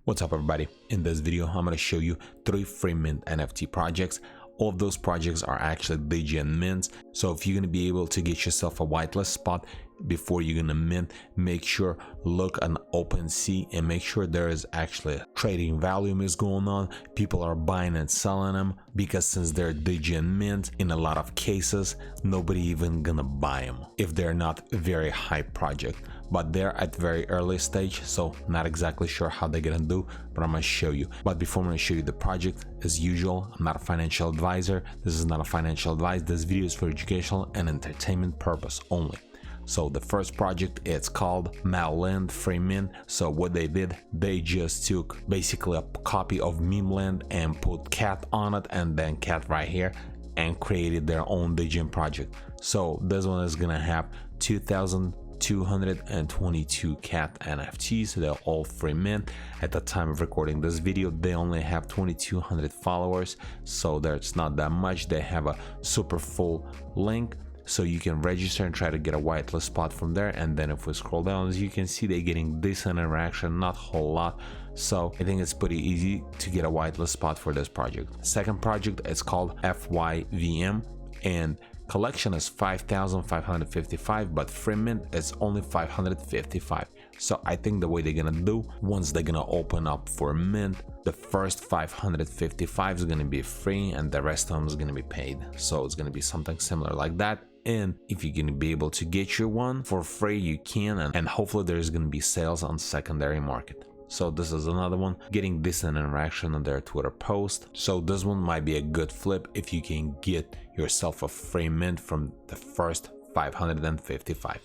What's up everybody? In this video I'm going to show you 3 free mint NFT projects. All of those projects are actually DGN mints, so if you're going to be able to get yourself a whitelist spot before you're going to mint, make sure look on OpenSea and make sure there is actually trading volume is going on. People are buying and selling them, because since they're DGN mint, in a lot of cases nobody even gonna buy them if they're not a very high project, but they're at very early stage, so not exactly sure how they're gonna do, but I'm gonna show you. But before I'm gonna show you the project, as usual, I'm not a financial advisor. This is not a financial advice. This video is for educational and entertainment purpose only. So the first project, it's called MEOWLAND FREEMINT. So what they did, they just took basically a copy of MEOWLAND and put cat on it and then cat right here and created their own DGN project. So this one is gonna have 2,222 cat NFTs. They're all free mint. At the time of recording this video, they only have 2,200 followers, so there's not that much. They have a super full link, so you can register and try to get a whitelist spot from there. And then if we scroll down, as you can see, they're getting decent interaction, not a whole lot. So I think it's pretty easy to get a whitelist spot for this project. Second project, it's called FYVM, and collection is 5,555, but free mint is only 555. So I think the way they're gonna do, once they're gonna open up for mint, the first 555 is gonna be free and the rest of them is gonna be paid. So it's gonna be something similar like that. And if you're gonna be able to get your one for free, you can, and hopefully there's gonna be sales on secondary market. So this is another one getting decent interaction on their Twitter post. So this one might be a good flip if you can get yourself a free mint from the first 555.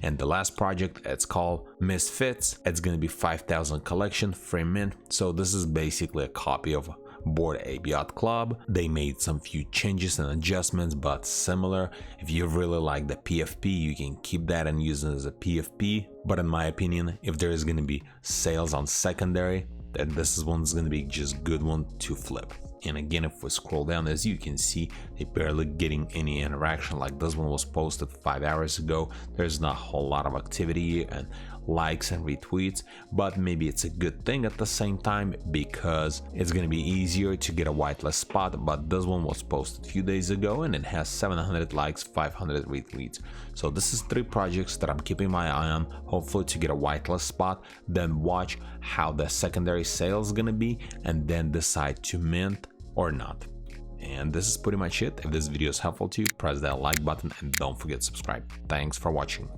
And the last project, it's called Misfitapes. It's gonna be 5,000 collection free mint. So this is basically a copy of Bored Ape Yacht Club. They made some few changes and adjustments, but similar. If you really like the PFP, you can keep that and use it as a PFP. But in my opinion, if there is going to be sales on secondary, then this is one's going to be just good one to flip. And again, if we scroll down, as you can see, they barely getting any interaction. Like this one was posted 5 hours ago. There's not a whole lot of activity and likes and retweets, but maybe it's a good thing at the same time, because it's going to be easier to get a whitelist spot. But this one was posted a few days ago and it has 700 likes, 500 retweets. So this is 3 projects that I'm keeping my eye on, hopefully to get a whitelist spot, then watch how the secondary sale is going to be, and then decide to mint or not. And this is pretty much it. If this video is helpful to you, press that like button and don't forget to subscribe. Thanks for watching.